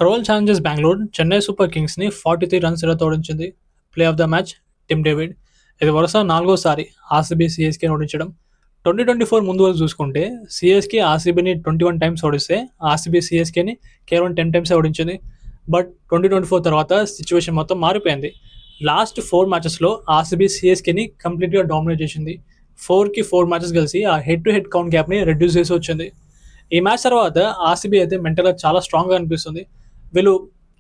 Royal Challengers Bengaluru Chennai Super కింగ్స్ని 43 runs ఓడించింది. Play of the match Tim David. ఇది వరుస నాలుగోసారి ఆర్సీబీ సిఎస్కేని ఓడించడం. 2024 ముందు వరకు చూసుకుంటే సిఎస్కే ఆర్సీబీని 21 టైమ్స్ ఓడిస్తే ఆర్సీబీ సిఎస్కేని కేవలం 10 టైమ్స్ ఓడించింది. బట్ 2024 తర్వాత సిచ్యువేషన్ మొత్తం మారిపోయింది. లాస్ట్ 4 మ్యాచెస్లో ఆర్సీబీ సిఎస్కేని కంప్లీట్గా డామినేట్ చేసింది. 4కి 4 మ్యాచెస్ కలిసి ఆ హెడ్ టు హెడ్ కౌంట్ గ్యాప్ని రెడ్యూస్ చేసి వచ్చింది. ఈ మ్యాచ్ తర్వాత ఆర్సీబీ అయితే మెంటల్గా చాలా స్ట్రాంగ్గా అనిపిస్తుంది. వీళ్ళు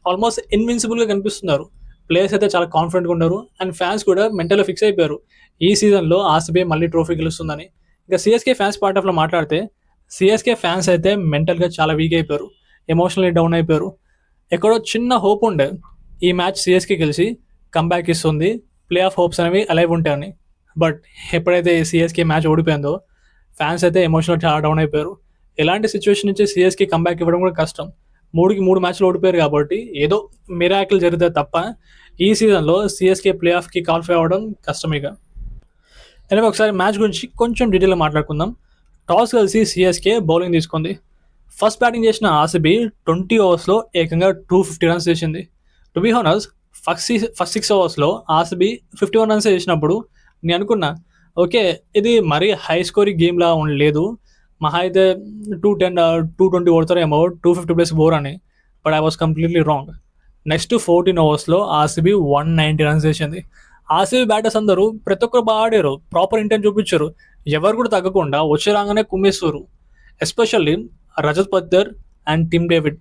ఆల్మోస్ట్ ఇన్విన్సిబుల్గా కనిపిస్తున్నారు. ప్లేయర్స్ అయితే చాలా కాన్ఫిడెంట్గా ఉన్నారు అండ్ ఫ్యాన్స్ కూడా మెంటల్గా ఫిక్స్ అయిపోయారు ఈ సీజన్లో ఆర్సీబీ మళ్ళీ ట్రోఫీ గెలుస్తుందని. ఇంకా సిఎస్కే ఫ్యాన్స్ పార్ట్ ఆఫ్లో మాట్లాడితే సిఎస్కే ఫ్యాన్స్ అయితే మెంటల్గా చాలా వీక్ అయిపోయారు, ఎమోషనల్లీ డౌన్ అయిపోయారు. ఎక్కడో చిన్న హోప్ ఉండే ఈ మ్యాచ్ సిఎస్కే గెలిచి కంబ్యాక్ ఇస్తుంది, ప్లే ఆఫ్ హోప్స్ అనేవి అలైవ్ ఉంటాయని. బట్ ఎప్పుడైతే సిఎస్కే మ్యాచ్ ఓడిపోయిందో ఫ్యాన్స్ అయితే ఎమోషనల్ చాలా డౌన్ అయిపోయారు. ఎలాంటి సిచ్యువేషన్ నుంచి సిఎస్కే కంబ్యాక్ ఇవ్వడం కూడా కష్టం. 3కి 3 మ్యాచ్లు ఓడిపోయారు కాబట్టి ఏదో మిరాకిల్ జరిగితే తప్ప ఈ సీజన్లో సిఎస్కే ప్లే ఆఫ్కి క్వాలిఫై అవ్వడం కష్టమేగా. எனவே ఒకసారి మ్యాచ్ గురించి కొంచెం డీటెయిల్గా మాట్లాడుకుందాం. టాస్ కలిసి సిఎస్కే బౌలింగ్ తీసుకుంది. ఫస్ట్ బ్యాటింగ్ చేసిన ఆర్సీబీ 20 ఓవర్స్లో ఏకంగా 250 రన్స్ చేసింది. టు బీ హానెస్ట్ ఫస్ట్ 6 ఓవర్స్లో ఆర్సీబీ 51 రన్స్ చేసినప్పుడు నేను అనుకున్నా ఓకే ఇది మరీ హై స్కోరింగ్ గేమ్లా లేదు, మహా అయితే 210 220 కొడతారేమో 250 ప్లస్ బోర్ అని. But I was completely wrong. Next 14 ఓవర్స్లో ఆర్సీబీ 190 రన్స్ చేసింది. ఆర్సీబీ బ్యాటర్స్ అందరూ ప్రతి ఒక్కరు బాగా ఆడారు, ప్రాపర్ ఇంటెంట్ చూపించారు, ఎవరు కూడా తగ్గకుండా వచ్చే రాగానే కుమ్మేస్తారు. Especially Rajat Patidar and Tim David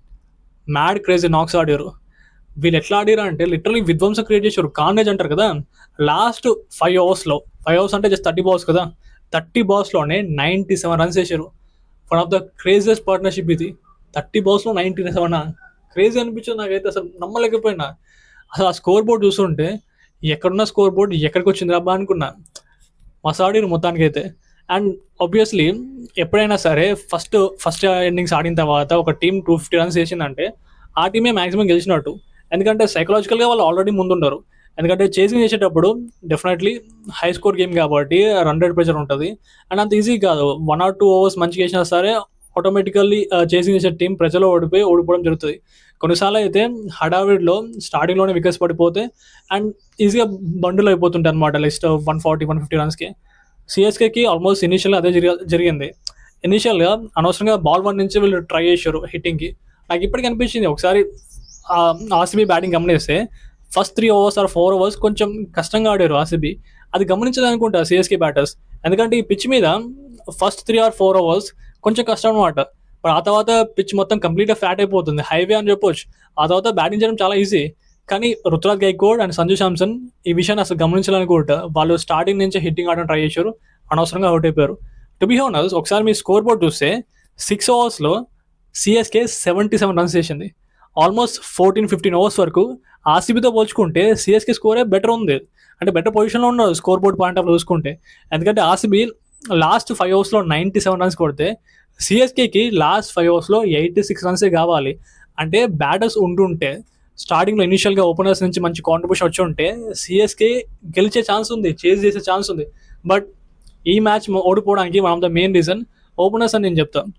mad crazy knocks ఆడారు. వీళ్ళు ఎట్లా ఆడారు అంటే లిటరలీ విధ్వంసం క్రియేట్ చేశారు. కార్నేజ్ అంటారు కదా, లాస్ట్ 5 ఓవర్స్లో 5 ఓవర్స్ అంటే జస్ట్ 30 బాల్స్ కదా, 30 బాల్స్లోనే 97 రన్స్ చేశారు. One of the craziest partnership ఇది. 30 బాల్స్లో 97 క్రేజీ అనిపించింది నాకైతే, అసలు నమ్మలేకపోయినా. అసలు ఆ స్కోర్ బోర్డ్ చూస్తుంటే ఎక్కడున్న స్కోర్ బోర్డ్ ఎక్కడికి వచ్చింది అబ్బా అనుకున్నా. మసాడిరు మొత్తానికి అయితే. అండ్ ఆబ్వియస్లీ ఎప్పుడైనా సరే ఫస్ట్ ఇన్నింగ్స్ ఆడిన తర్వాత ఒక టీం 250 రన్స్ చేసిందంటే ఆ టీమే మ్యాక్సిమం గెలిచినట్టు. ఎందుకంటే సైకలాజికల్గా వాళ్ళు ఆల్రెడీ ముందున్నారు. ఎందుకంటే చేసింగ్ చేసేటప్పుడు డెఫినెట్లీ హై స్కోర్ గేమ్ కాబట్టి రన్ రేట్ ప్రెషర్ ఉంటుంది అండ్ అంత ఈజీ కాదు. 1 or 2 ఓవర్స్ మంచిగా వేసినా సరే ఆటోమేటికల్లీ చేసింగ్ చేసే టీం ప్రజలో ఓడిపోవడం జరుగుతుంది. కొన్నిసార్లు అయితే హడావిడిలో స్టార్టింగ్లోనే వికెట్స్ పడిపోతే అండ్ ఈజీగా బండులు అయిపోతుంటాయి అనమాట నెక్స్ట్ 140-150 రన్స్కి. సిఎస్కేకి ఆల్మోస్ట్ ఇనీషియల్గా అదే జరిగింది. ఇనీషియల్గా అనవసరంగా బాల్ 1 నుంచి వీళ్ళు ట్రై చేశారు హిట్టింగ్కి. నాకు ఇప్పటికి అనిపించింది ఒకసారి ఆర్సీబీ బ్యాటింగ్ గమనిస్తే ఫస్ట్ 3 ఓవర్స్ ఆర్ 4 ఓవర్స్ కొంచెం కష్టంగా ఆడారు ఆర్సీబీ. అది గమనించాలనుకుంటా సిఎస్కే బ్యాటర్స్. ఎందుకంటే ఈ పిచ్ మీద ఫస్ట్ 3 or 4 ఓవర్స్ కొంచెం కష్టం అనమాట. బట్ ఆ తర్వాత పిచ్ మొత్తం కంప్లీట్గా ఫ్లాట్ అయిపోతుంది, హైవే అని చెప్పొచ్చు. ఆ తర్వాత బ్యాటింగ్ చేయడం చాలా ఈజీ. కానీ రుతురాజ్ గైక్వాడ్ అండ్ సంజు శాంసన్ ఈ విషయాన్ని అసలు గమనించాలనుకుంటా. వాళ్ళు స్టార్టింగ్ నుంచి హిట్టింగ్ ఆడడం ట్రై చేశారు, అనవసరంగా అవుట్ అయిపోయారు. టు బీ హానెస్ట్ ఒకసారి మీ స్కోర్ బోర్డ్ చూస్తే 6 ఓవర్స్లో సిఎస్కే 77 రన్స్ చేసింది. ఆల్మోస్ట్ 14-15 ఓవర్స్ వరకు ఆర్సీబీతో పోల్చుకుంటే సిఎస్కే స్కోరే బెటర్ ఉంది, అంటే బెటర్ పొజిషన్లో ఉన్నారు స్కోర్ బోర్డ్ పాయింట్ ఆఫ్ చూసుకుంటే. ఎందుకంటే ఆర్సీబీ లాస్ట్ 5 ఓవర్స్లో 97 రన్స్ కొడితే సిఎస్కేకి లాస్ట్ 5 ఓవర్స్లో 86 రన్సే కావాలి. అంటే బ్యాటర్స్ ఉంటుంటే స్టార్టింగ్లో ఇనిషియల్గా ఓపెనర్స్ నుంచి మంచి కాంట్రిబ్యూషన్ వచ్చి ఉంటే సిఎస్కే గెలిచే ఛాన్స్ ఉంది, చేజ్ చేసే ఛాన్స్ ఉంది. బట్ ఈ మ్యాచ్ ఓడిపోవడానికి one of the main reason openers అని నేను చెప్తాను.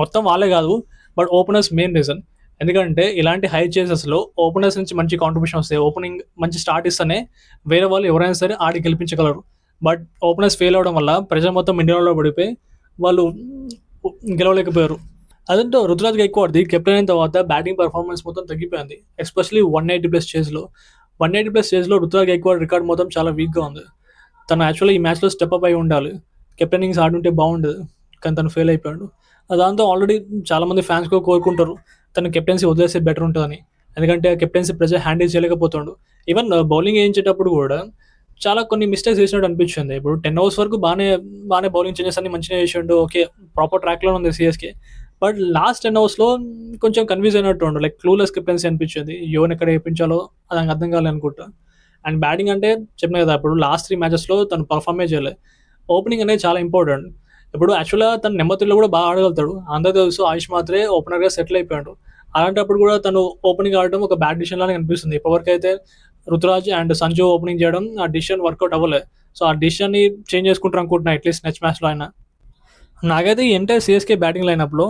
మొత్తం వాళ్ళే కాదు, బట్ ఓపెనర్స్ మెయిన్ రీజన్. ఎందుకంటే ఇలాంటి హై చేసెస్లో ఓపెనర్స్ నుంచి మంచి కాంట్రిబ్యూషన్ వస్తాయి, ఓపెనింగ్ మంచి స్టార్ట్ ఇస్తేనే వేరే వాళ్ళు ఎవరైనా సరే ఆడి గెలిపించగలరు. బట్ ఓపెనర్స్ ఫెయిల్ అవడం వల్ల ప్రెజర్ మొత్తం ఇండియాలో పడిపోయి వాళ్ళు గెలవలేకపోయారు. అదంటే రుతురాజ్ గైక్వాడ్ది కెప్టెన్ అయిన తర్వాత బ్యాటింగ్ పర్ఫార్మెన్స్ మొత్తం తగ్గిపోయింది. ఎస్పెషలీ 180+ చేజ్లో 180+ చేజ్లో రుతురాజ్ గైక్వాడ్ రికార్డ్ మొత్తం చాలా వీక్గా ఉంది. తను యాక్చువల్లీ ఈ మ్యాచ్లో స్టెప్ అప్ అయి ఉండాలి, కెప్టెన్ ఇన్నింగ్స్ ఆడుంటే బాగుండదు, కానీ తను ఫెయిల్ అయిపోయాడు. దాంతో ఆల్రెడీ చాలామంది ఫ్యాన్స్ కూడా కోరుకుంటారు తను కెప్టెన్సీ వదిలేస్తే బెటర్ ఉంటుందని. ఎందుకంటే కెప్టెన్సీ ప్రెజర్ హ్యాండిల్ చేయలేకపోతాడు. ఈవెన్ బౌలింగ్ వేయించేటప్పుడు కూడా చాలా కొన్ని మిస్టేక్స్ చేసినట్టు అనిపించింది. ఇప్పుడు 10 ఓవర్స్ వరకు బాగానే బౌలింగ్ చేంజెస్ అన్ని మంచిగా చేసిండు, ఓకే ప్రాపర్ ట్రాక్లో ఉంది సిఎస్కే. బట్ లాస్ట్ 10 ఓవర్స్లో కొంచెం కన్ఫ్యూజ్ అయినట్టు ఉండు, లైక్ క్లూలెస్ కెప్టెన్సీ అనిపించింది. యోన్ ఎక్కడ వేయించాలో అది నాకు అర్థం కాలేదు అనుకుంటా. అండ్ బ్యాటింగ్ అంటే చెప్పిన కదా, ఇప్పుడు లాస్ట్ 3 మ్యాచెస్లో తను పర్ఫార్మే చేయలేదు. ఓపెనింగ్ అనేది చాలా ఇంపార్టెంట్. ఇప్పుడు యాక్చువల్గా తను నెంబర్ 3లో కూడా బాగా ఆడగలుగుతాడు, అందరూ తెలుసు. ఆయుష్ మాత్రే ఓపెనర్గా సెటిల్ అయిపోయాడు. అలాంటప్పుడు కూడా తను ఓపెనింగ్ ఆడటం ఒక బ్యాడ్ డిసిషన్ లానే అనిపిస్తుంది. ఇప్పటివరకు అయితే రుతురాజ్ అండ్ సంజు ఓపెనింగ్ చేయడం ఆ డిసిషన్ వర్కౌట్ అవ్వలేదు. సో ఆ డిసిషన్ని చేంజ్ చేసుకుంటారు అనుకుంటున్నా, అట్లీస్ట్ నెక్స్ట్ మ్యాచ్లో అయినా. నాకైతే ఈ ఎంటైర్ సిఎస్కే బ్యాటింగ్ లైనప్లో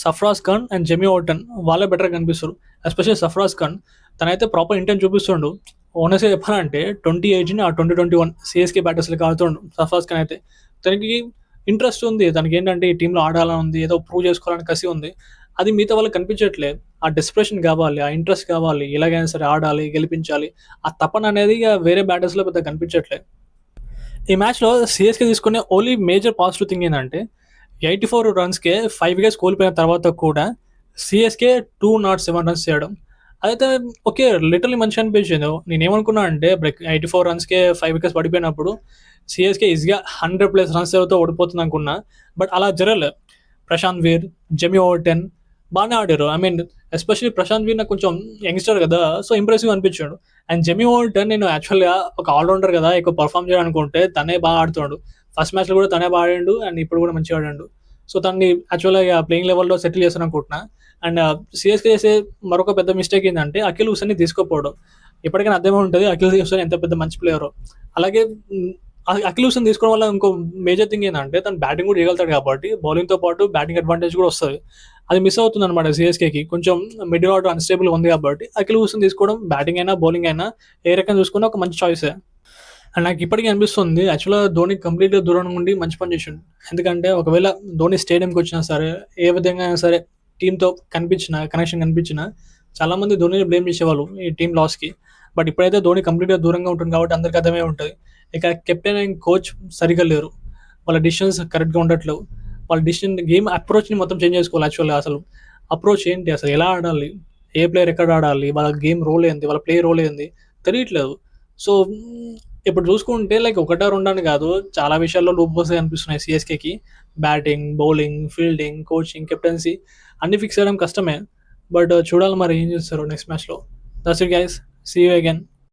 Sarfaraz Khan and Jamie Overton వాళ్ళే బెటర్ కనిపిస్తారు. ఎస్పెషల్లీ సఫ్రాజ్ ఖాన్ తనైతే ప్రాపర్ ఇంటెంట్ చూపిస్తుండు. ఓనెస్ట్గా చెప్పాలంటే 2018 ఆ 2021 సిఎస్కే బ్యాటర్స్లకి ఆడుతుండు సఫ్రాజ్ ఖాన్ అయితే. తనకి ఇంట్రెస్ట్ ఉంది, తనకి ఏంటంటే ఈ టీంలో ఆడాలని ఉంది, ఏదో ప్రూవ్ చేసుకోవాలని కసి ఉంది. అది మిగతా వాళ్ళకి కనిపించట్లేదు. ఆ డెస్పరేషన్ కావాలి, ఆ ఇంట్రెస్ట్ కావాలి, ఎలాగైనా సరే ఆడాలి, గెలిపించాలి, ఆ తపన అనేది ఇక వేరే బ్యాటర్స్లో పెద్ద కనిపించట్లేదు. ఈ మ్యాచ్లో సిఎస్కే తీసుకునే ఓన్లీ మేజర్ పాజిటివ్ థింగ్ ఏంటంటే 84 రన్స్కే 5 వికెట్స్ కోల్పోయిన తర్వాత కూడా సిఎస్కే 207 రన్స్ చేయడం. అదైతే ఓకే, లిటరలీ మంచిగా అనిపించింది. నేనేమనుకున్నా అంటే 84 రన్స్కే 5 వికెట్స్ పడిపోయినప్పుడు సిఎస్కే ఈజీగా 100+ రన్స్ తో ఓడిపోతుంది అనుకున్నా. బట్ అలా జరగలేదు. ప్రశాంత్ వీర్, జెమీ ఓవర్టన్ బాగానే ఆడారు. I mean especially Prashant Veer నాకు కొంచెం యంగ్స్టర్ కదా, సో ఇంప్రెసివ్ అనిపించాడు. అండ్ జెమీ ఓవర్టన్ నేను యాక్చువల్గా ఒక ఆల్రౌండర్ కదా, ఎక్కువ పర్ఫామ్ చేయాలనుకుంటే తనే బాగా ఆడుతున్నాడు. ఫస్ట్ మ్యాచ్లో కూడా తనే బాగా ఆడాడు అండ్ ఇప్పుడు కూడా మంచిగా ఆడాడు. సో తనని యాక్చువల్గా ప్లేయింగ్ లెవెల్లో సెటిల్ చేస్తాను అనుకుంటున్నా. అండ్ సిఎస్కే చేసే మరొక పెద్ద మిస్టేక్ ఏంటంటే అఖిల్ హుసేన్ని తీసుకోకపోవడం. ఇప్పటికైనా అర్థమే ఉంటుంది అఖిల్ హుసేన్ ఎంత పెద్ద మంచి ప్లేయరో. అలాగే అఖిల్ హుసేన్ తీసుకోవడం వల్ల ఇంకో మేజర్ థింగ్ ఏంటంటే తను బ్యాటింగ్ కూడా చేయగలుగుతాడు కాబట్టి బౌలింగ్తో పాటు బ్యాటింగ్ అడ్వాంటేజ్ కూడా వస్తుంది. అది మిస్ అవుతుంది అనమాట సిఎస్కేకి. కొంచెం మిడిల్ ఆర్డర్ అన్స్టేబుల్ ఉంది కాబట్టి అఖిల్ హుసేన్ తీసుకోవడం బ్యాటింగ్ అయినా బౌలింగ్ అయినా ఏ రకంగా చూసుకున్నా ఒక మంచి చాయిసే. అండ్ నాకు ఇప్పటికీ అనిపిస్తుంది యాక్చువల్గా ధోని కంప్లీట్గా దూరం నుండి మంచి పని చేసిండు. ఎందుకంటే ఒకవేళ ధోని స్టేడియంకి వచ్చినా సరే, ఏ విధంగా అయినా సరే టీంతో కనెక్షన్ కనిపించినా చాలామంది ధోనిని బ్లేమ్ చేసేవాళ్ళు ఈ టీం లాస్కి. బట్ ఇప్పుడైతే ధోని కంప్లీట్గా దూరంగా ఉంటుంది కాబట్టి అందరికీ అర్థమే ఉంటుంది. ఇక కెప్టెన్ అండ్ కోచ్ సరిగ్గా లేరు, వాళ్ళ డిసిషన్స్ కరెక్ట్గా ఉండట్లేవు. వాళ్ళ గేమ్ అప్రోచ్ని మొత్తం చేంజ్ చేసుకోవాలి. యాక్చువల్గా అసలు అప్రోచ్ ఏంటి, అసలు ఎలా ఆడాలి, ఏ ప్లేయర్ ఎక్కడ ఆడాలి, వాళ్ళ గేమ్ రోల్ ఏంది, వాళ్ళ ప్లే రోల్ ఏంది తెలియట్లేదు. సో ఇప్పుడు చూసుకుంటే లైక్ ఒకటా రెండని కాదు, చాలా విషయాల్లో లూప్ హోల్స్ అనిపిస్తున్నాయి సిఎస్కేకి. Batting, bowling, fielding, coaching, captaincy అన్ని ఫిక్స్ చేయడం కష్టమే. బట్ చూడాలి మరి ఏం చేస్తారు నెక్స్ట్ మ్యాచ్లో. That's it guys, see you again.